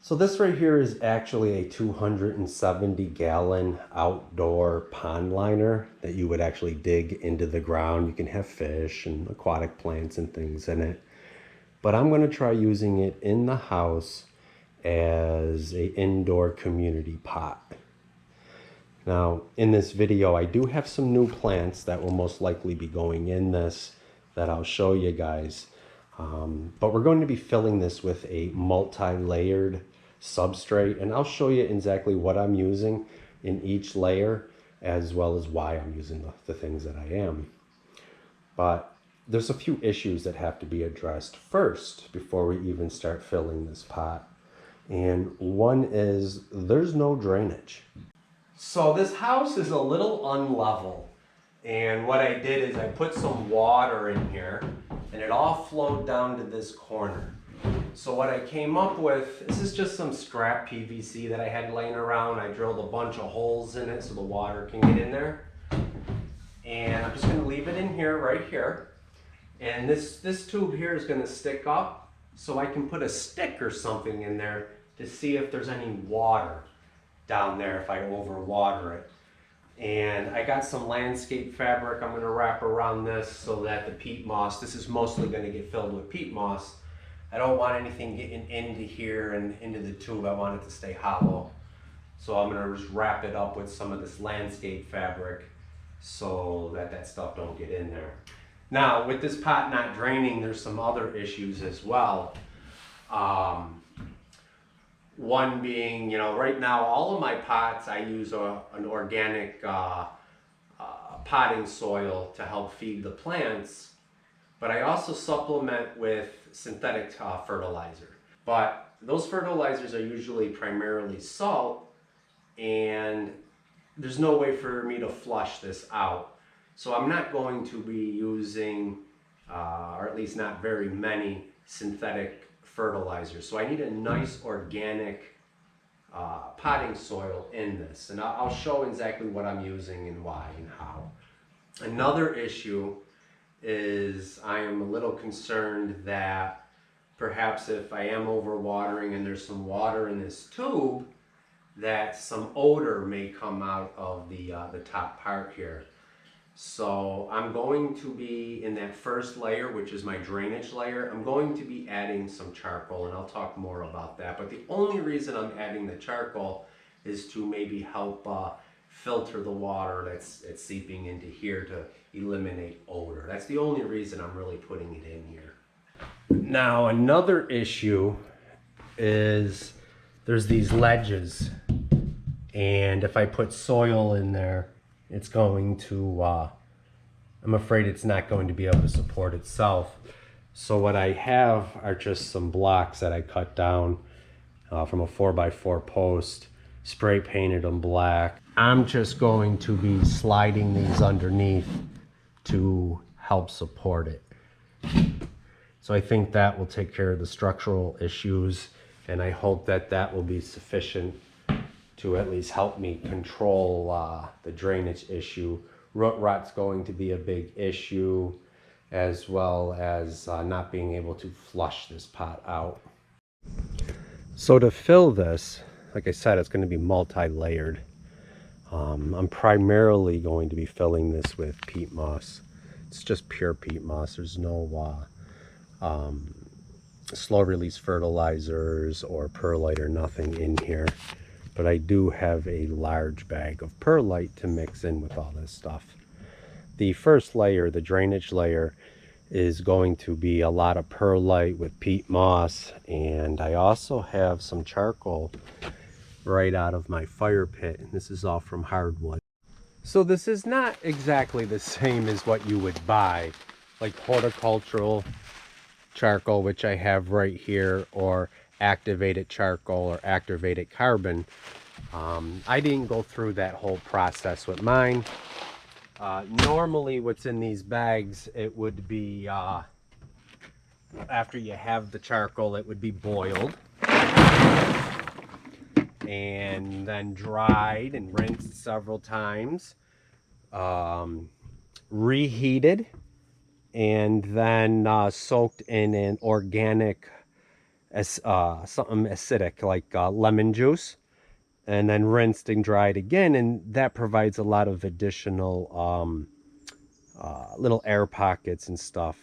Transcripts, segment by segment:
So this right here is actually a 270 gallon outdoor pond liner that you would actually dig into the ground. You can have fish and aquatic plants and things in it. But I'm going to try using it in the house as an indoor community pot. Now in this video I do have some new plants that will most likely be going in this that I'll show you guys. But we're going to be filling this with a multi-layered substrate, and I'll show you exactly what I'm using in each layer as well as why I'm using the things that I am. But there's a few issues that have to be addressed first before we even start filling this pot. And one is there's no drainage. So this house is a little unlevel, and what I did is I put some water in here and it all flowed down to this corner. So what I came up with, this is just some scrap PVC that I had laying around. I drilled a bunch of holes in it so the water can get in there. And I'm just going to leave it in here, right here. And this tube here is going to stick up so I can put a stick or something in there to see if there's any water down there if I overwater it. And I got some landscape fabric I'm going to wrap around this so that the peat moss, this is mostly going to get filled with peat moss. I don't want anything getting into here and into the tube. I want it to stay hollow. So I'm going to just wrap it up with some of this landscape fabric so that that stuff don't get in there. Now with this pot not draining, there's some other issues as well. One being, you know, right now all of my pots I use an organic potting soil to help feed the plants, but I also supplement with synthetic fertilizer. But those fertilizers are usually primarily salt, and there's no way for me to flush this out. So I'm not going to be using, or at least not very many, synthetic fertilizers. So I need a nice organic potting soil in this, and I'll show exactly what I'm using and why and how. Another issue is I am a little concerned that perhaps if I am overwatering and there's some water in this tube, that some odor may come out of the top part here. So I'm going to be, in that first layer, which is my drainage layer, I'm going to be adding some charcoal, and I'll talk more about that. But the only reason I'm adding the charcoal is to maybe help filter the water that's seeping into here to eliminate odor. That's the only reason I'm really putting it in here. Now another issue is there's these ledges, and if I put soil in there, it's going to, I'm afraid it's not going to be able to support itself. So what I have are just some blocks that I cut down from a 4x4 post, spray painted them black. I'm just going to be sliding these underneath to help support it. So I think that will take care of the structural issues, and I hope that that will be sufficient to at least help me control the drainage issue. Root rot's going to be a big issue, as well as not being able to flush this pot out. So to fill this, like I said, it's going to be multi-layered. I'm primarily going to be filling this with peat moss. It's just pure peat moss. There's no slow release fertilizers or perlite or nothing in here. But I do have a large bag of perlite to mix in with all this stuff. The first layer, the drainage layer, is going to be a lot of perlite with peat moss, and I also have some charcoal right out of my fire pit, and this is all from hardwood. So this is not exactly the same as what you would buy, like horticultural charcoal, which I have right here, or activated charcoal or activated carbon. I didn't go through that whole process with mine. Normally what's in these bags, it would be after you have the charcoal, it would be boiled and then dried and rinsed several times, reheated, and then soaked in an organic something acidic like lemon juice, and then rinsed and dried again, and that provides a lot of additional little air pockets and stuff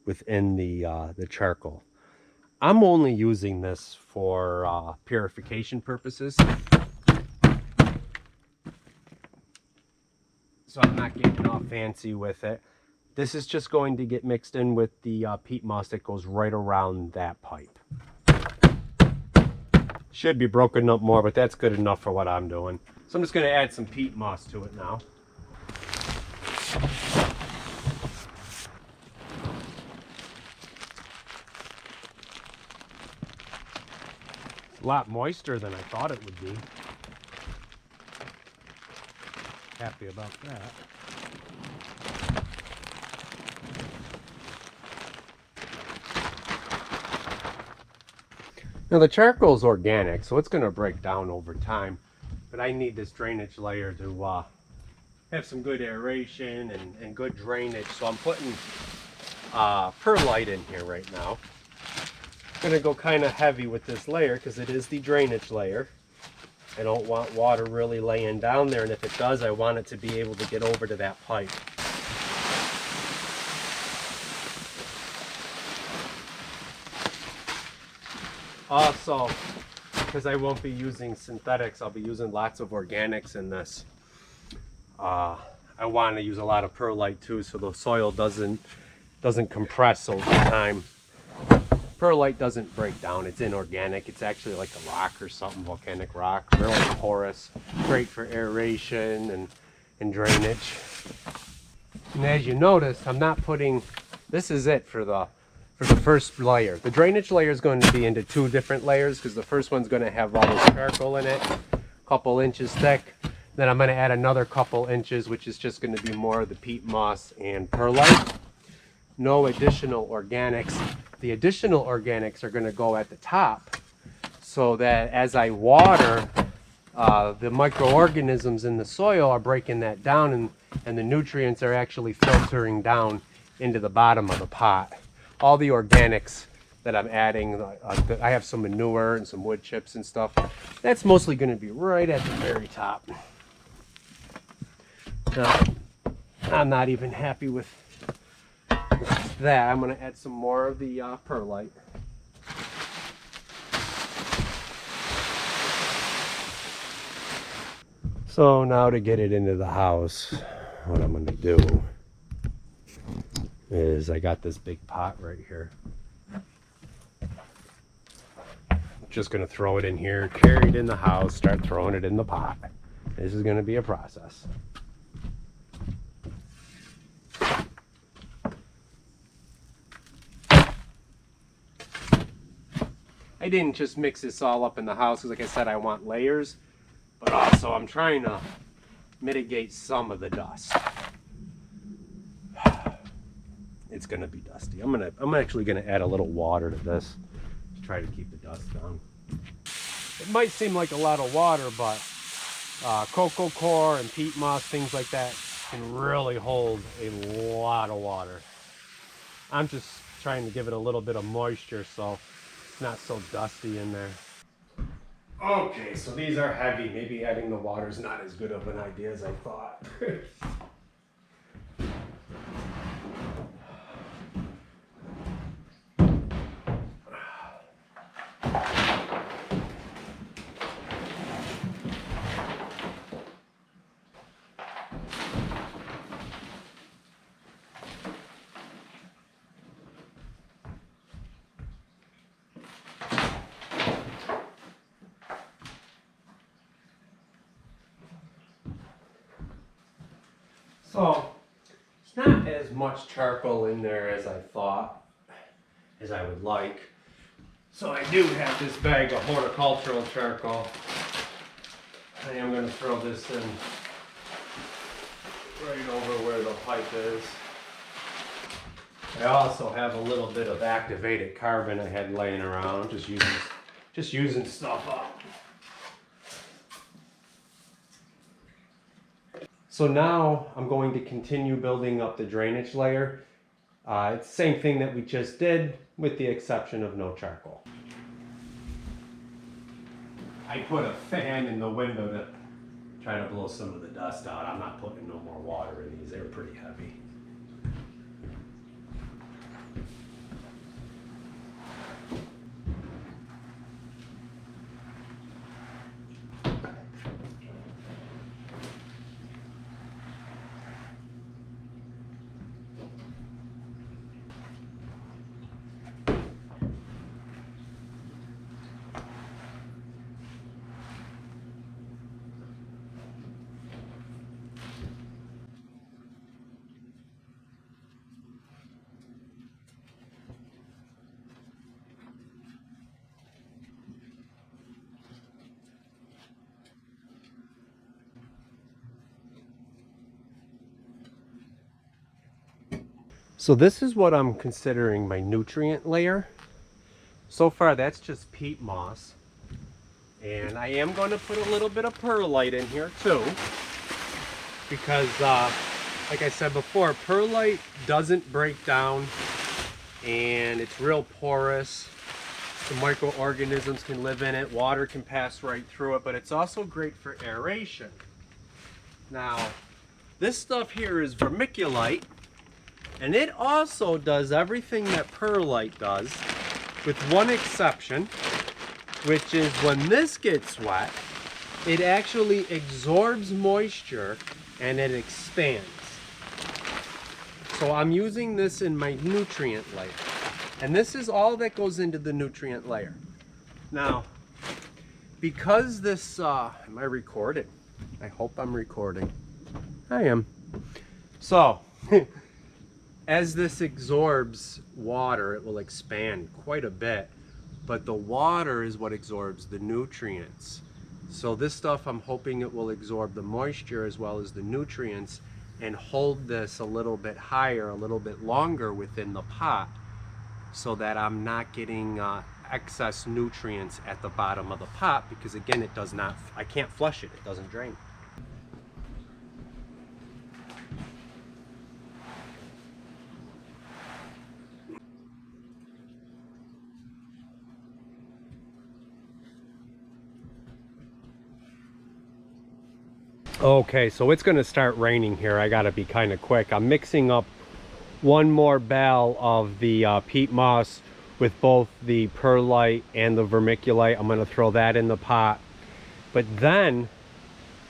within the charcoal. I'm only using this for purification purposes, so I'm not getting all fancy with it. This is just going to get mixed in with the peat moss that goes right around that pipe. Should be broken up more, but that's good enough for what I'm doing. So I'm just going to add some peat moss to it now. It's a lot moister than I thought it would be. Happy about that. Now the charcoal is organic, so it's going to break down over time, but I need this drainage layer to have some good aeration and good drainage, so I'm putting perlite in here right now. I'm going to go kind of heavy with this layer because it is the drainage layer. I don't want water really laying down there, and if it does, I want it to be able to get over to that pipe. Also, because I won't be using synthetics, I'll be using lots of organics in this. I want to use a lot of perlite too, so the soil doesn't compress over time. Perlite doesn't break down, it's inorganic. It's actually like a rock or something, volcanic rock, really porous, great for aeration and drainage. And as you notice, I'm not putting, this is it for the first layer. The drainage layer is going to be into two different layers because the first one's going to have all this charcoal in it, a couple inches thick. Then I'm going to add another couple inches, which is just going to be more of the peat moss and perlite. No additional organics. The additional organics are going to go at the top so that as I water, the microorganisms in the soil are breaking that down, and the nutrients are actually filtering down into the bottom of the pot. All the organics that I'm adding, I have some manure and some wood chips and stuff. That's mostly going to be right at the very top. Now, I'm not even happy with that. I'm going to add some more of the perlite. So now to get it into the house, what I'm going to do is I got this big pot right here. Just going to throw it in here, carry it in the house, start throwing it in the pot. This is going to be a process. I didn't just mix this all up in the house because, like I said, I want layers, but also I'm trying to mitigate some of the dust. It's gonna be dusty. I'm actually gonna add a little water to this to try to keep the dust down. It might seem like a lot of water, but cocoa coir and peat moss, things like that, can really hold a lot of water. I'm just trying to give it a little bit of moisture so it's not so dusty in there. Okay, so these are heavy. Maybe adding the water is not as good of an idea as I thought. So, it's not as much charcoal in there as I thought, as I would like. So I do have this bag of horticultural charcoal. I am going to throw this in right over where the pipe is. I also have a little bit of activated carbon I had laying around, just using stuff up. So now I'm going to continue building up the drainage layer. It's the same thing that we just did, with the exception of no charcoal. I put a fan in the window to try to blow some of the dust out. I'm not putting no more water in these. They're pretty heavy. So this is what I'm considering my nutrient layer. So far that's just peat moss. And I am going to put a little bit of perlite in here too. Because like I said before, perlite doesn't break down and it's real porous. The microorganisms can live in it, water can pass right through it, but it's also great for aeration. Now, this stuff here is vermiculite. And it also does everything that perlite does, with one exception, which is when this gets wet, it actually absorbs moisture and it expands. So I'm using this in my nutrient layer. And this is all that goes into the nutrient layer. Now, because this, am I recording? I hope I'm recording. I am. So, as this absorbs water, it will expand quite a bit, but the water is what absorbs the nutrients. So this stuff, I'm hoping it will absorb the moisture as well as the nutrients and hold this a little bit higher, a little bit longer within the pot, so that I'm not getting excess nutrients at the bottom of the pot, because again, it does not, I can't flush it, it doesn't drain. Okay, so it's going to start raining here. I got to be kind of quick. I'm mixing up one more bale of the peat moss with both the perlite and the vermiculite. I'm going to throw that in the pot. But then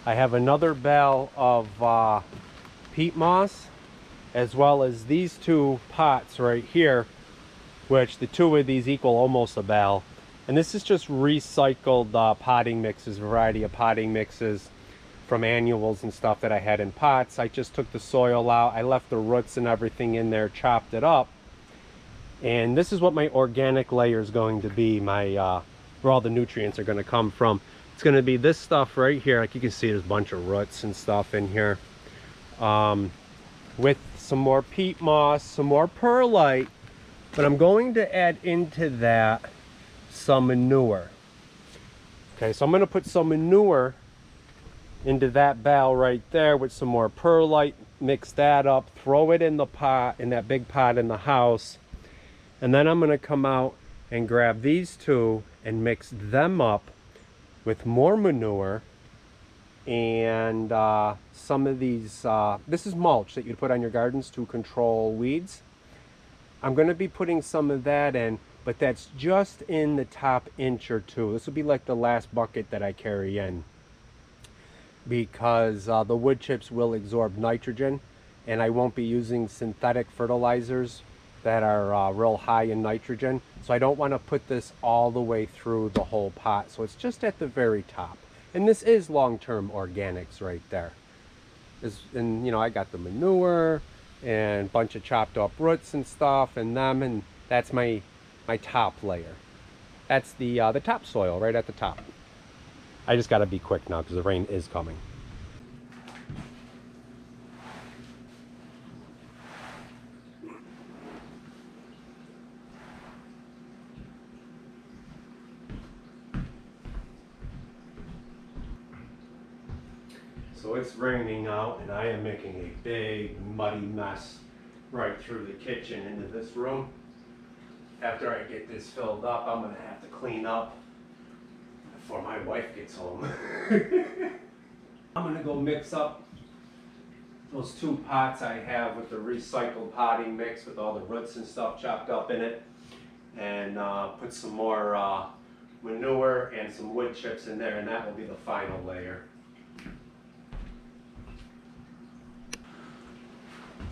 I have another bale of peat moss, as well as these two pots right here, which the two of these equal almost a bale. And this is just recycled potting mixes, variety of potting mixes from annuals and stuff that I had in pots. I just took the soil out, I left the roots and everything in there, chopped it up, and this is what my organic layer is going to be, my where all the nutrients are going to come from. It's going to be this stuff right here. Like you can see, there's a bunch of roots and stuff in here, with some more peat moss, some more perlite, but I'm going to add into that some manure. Okay, so I'm going to put some manure into that bale right there with some more perlite, mix that up, throw it in the pot, in that big pot in the house, and then I'm going to come out and grab these two and mix them up with more manure and some of these, this is mulch that you put on your gardens to control weeds. I'm going to be putting some of that in, but that's just in the top inch or two. This will be like the last bucket that I carry in, because the wood chips will absorb nitrogen, and I won't be using synthetic fertilizers that are real high in nitrogen. So I don't want to put this all the way through the whole pot. So it's just at the very top. And this is long-term organics right there. And you know, I got the manure and a bunch of chopped up roots and stuff and them, and that's my top layer. That's the topsoil right at the top. I just got to be quick now because the rain is coming. So it's raining out and I am making a big muddy mess right through the kitchen into this room. After I get this filled up, I'm going to have to clean up for my my wife gets home. I'm gonna go mix up those 2 pots I have with the recycled potting mix with all the roots and stuff chopped up in it, and put some more manure and some wood chips in there, and that will be the final layer.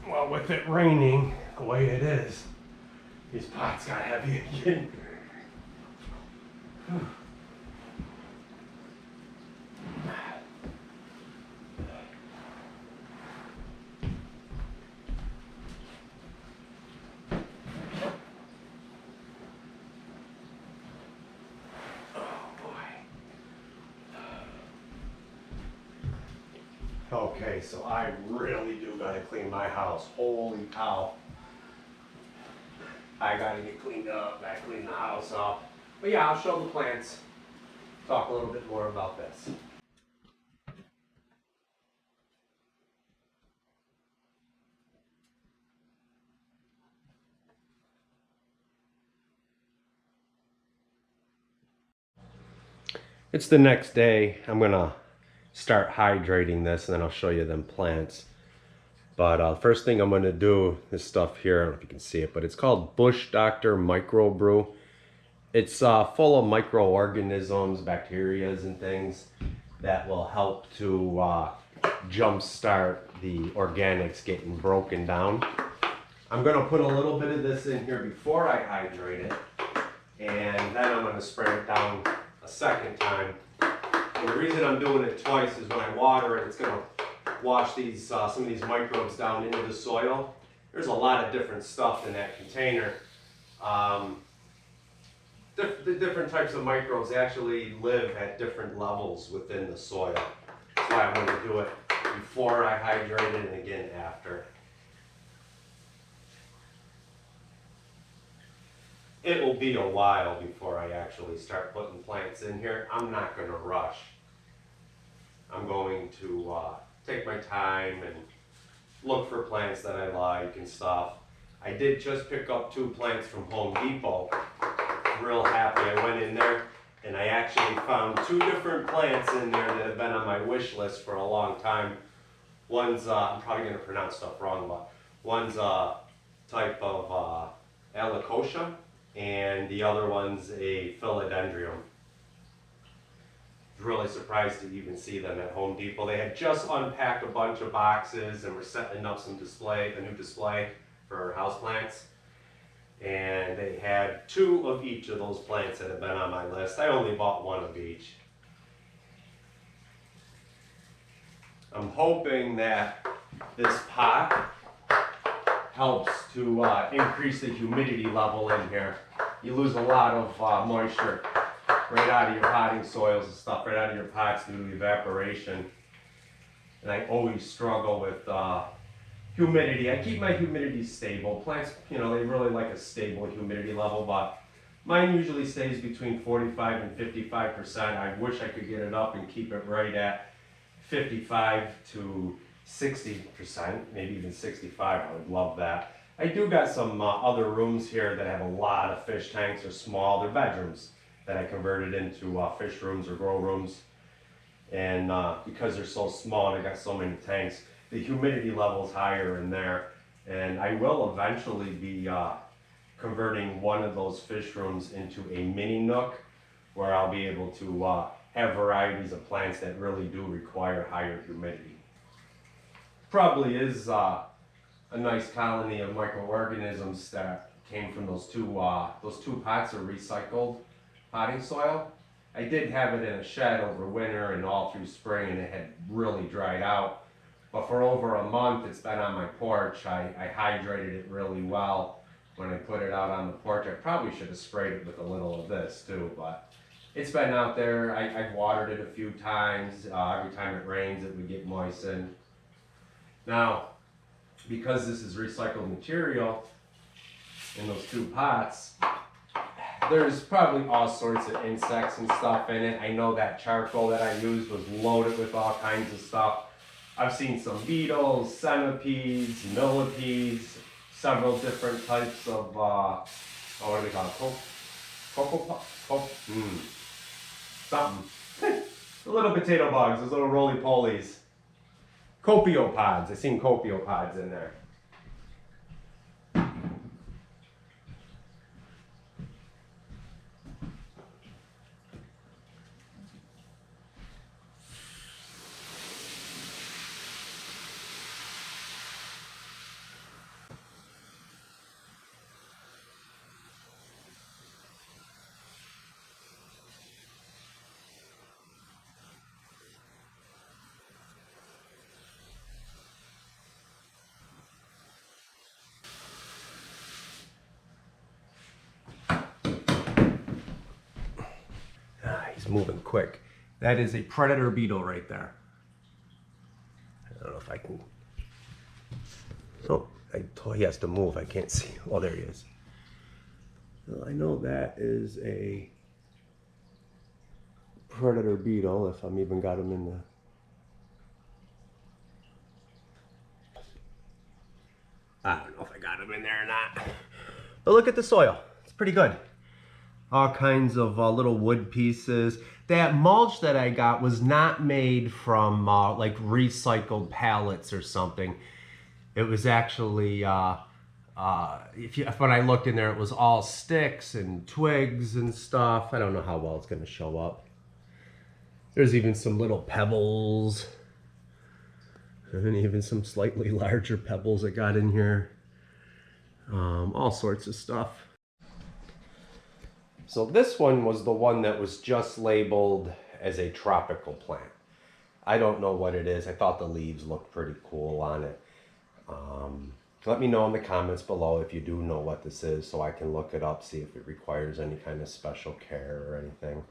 Well, with it raining the way it is, these pots got heavy again. Okay, so I really do gotta clean my house. Holy cow. I gotta get cleaned up, gotta clean the house up. But yeah, I'll show the plants, talk a little bit more about this. It's the next day. I'm gonna start hydrating this, and then I'll show you them plants. But first thing I'm gonna do, this stuff here, I don't know if you can see it, but it's called Bush Doctor Microbrew. It's full of microorganisms, bacterias and things that will help to jumpstart the organics getting broken down. I'm gonna put a little bit of this in here before I hydrate it, and then I'm gonna spray it down a second time. And the reason I'm doing it twice is when I water it, it's going to wash these some of these microbes down into the soil. There's a lot of different stuff in that container. The different types of microbes actually live at different levels within the soil. That's why I'm going to do it before I hydrate it and again after. It will be a while before I actually start putting plants in here. I'm not going to rush. I'm going to take my time and look for plants that I like and stuff. I did just pick up 2 plants from Home Depot. I'm real happy. I went in there and I actually found 2 different plants in there that have been on my wish list for a long time. One's, I'm probably going to pronounce stuff wrong, but one's a type of Alocasia, and the other one's a philodendron. Really surprised to even see them at Home Depot. They had just unpacked a bunch of boxes and were setting up a new display for houseplants. And they had 2 of each of those plants that have been on my list. I only bought 1 of each. I'm hoping that this pot helps to increase the humidity level in here. You lose a lot of moisture right out of your potting soils and stuff, right out of your pots due to evaporation. And I always struggle with humidity. I keep my humidity stable. Plants, you know, they really like a stable humidity level, but mine usually stays between 45 and 55%. I wish I could get it up and keep it right at 55 to 60%, maybe even 65. I would love that. I do got some other rooms here that have a lot of fish tanks. They're small, they're bedrooms that I converted into fish rooms or grow rooms. And because they're so small and I got so many tanks, the humidity level is higher in there. And I will eventually be converting one of those fish rooms into a mini nook where I'll be able to have varieties of plants that really do require higher humidity. Probably is a nice colony of microorganisms that came from those two pots of recycled potting soil. I did have it in a shed over winter and all through spring, and it had really dried out. But for over a month, it's been on my porch. I hydrated it really well when I put it out on the porch. I probably should have sprayed it with a little of this too, but it's been out there. I've watered it a few times. Every time it rains, it would get moistened. Now, because this is recycled material in those 2 pots, there's probably all sorts of insects and stuff in it. I know that charcoal that I used was loaded with all kinds of stuff. I've seen some beetles, centipedes, millipedes, several different types of, what do they call it? Something. The little potato bugs, those little roly-polies. Copepods, I seen copepods in there. He's moving quick. That is a predator beetle right there. I don't know if I can. Oh, he has to move. I can't see. Oh, there he is. Well, I know that is a predator beetle, if I'm even got him in the. I don't know if I got him in there or not. But look at the soil. It's pretty good. All kinds of little wood pieces. That mulch that I got was not made from like recycled pallets or something. It was actually, when I looked in there, it was all sticks and twigs and stuff. I don't know how well it's going to show up. There's even some little pebbles. And even some slightly larger pebbles that got in here. All sorts of stuff. So this one was the one that was just labeled as a tropical plant. I don't know what it is. I thought the leaves looked pretty cool on it. Let me know in the comments below if you do know what this is so I can look it up, see if it requires any kind of special care or anything.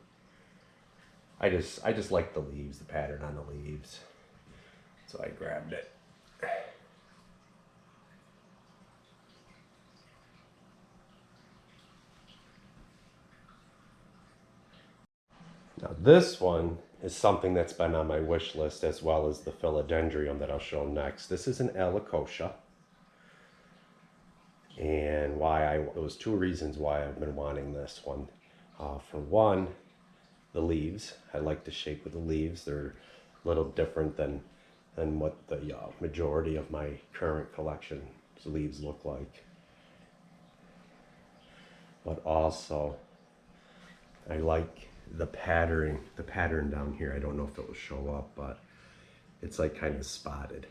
I just like the leaves, the pattern on the leaves. So I grabbed it. Now this one is something that's been on my wish list, as well as the philodendron that I'll show next. This is an alocasia. And there was two reasons why I've been wanting this one. For one, the leaves. I like the shape of the leaves. They're a little different than what the majority of my current collection's leaves look like. But also, I like the pattern down here. I don't know if it will show up, but it's like kind of spotted.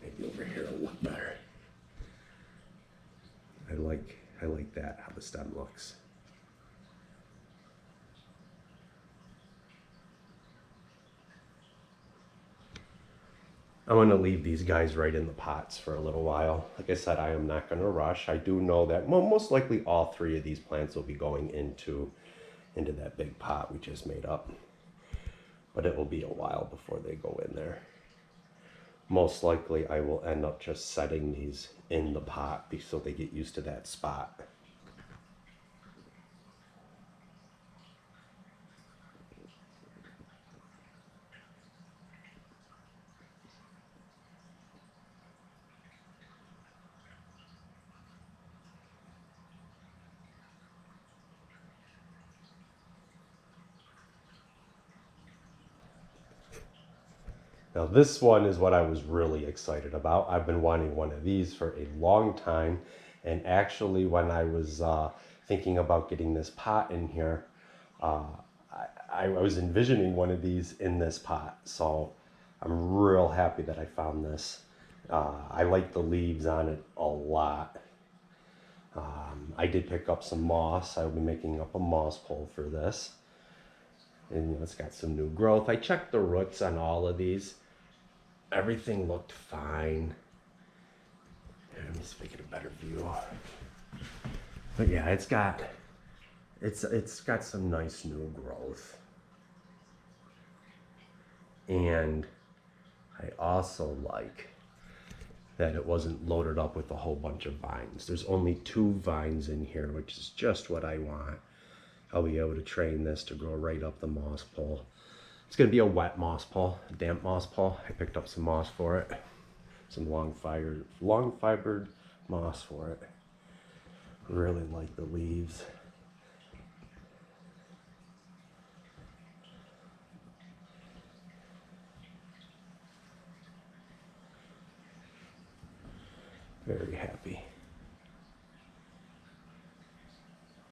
Maybe over here it'll look better. I like that, how the stem looks. I'm going to leave these guys right in the pots for a little while. Like I said, I am not going to rush. I do know that most likely all three of these plants will be going into that big pot we just made up. But it will be a while before they go in there. Most likely I will end up just setting these in the pot so they get used to that spot. Now this one is what I was really excited about. I've been wanting one of these for a long time, and actually when I was thinking about getting this pot in here, I was envisioning one of these in this pot, so I'm real happy that I found this. I like the leaves on it a lot. I did pick up some moss. I'll be making up a moss pole for this. And it's got some new growth. I checked the roots on all of these. Everything looked fine. Let me just make it a better view. But yeah, it's got some nice new growth. And I also like that it wasn't loaded up with a whole bunch of vines. There's only 2 vines in here, which is just what I want. I'll be able to train this to grow right up the moss pole. It's gonna be a wet moss pole, a damp moss pole. I picked up some moss for it. Some long fibered moss for it. Really like the leaves. very happy.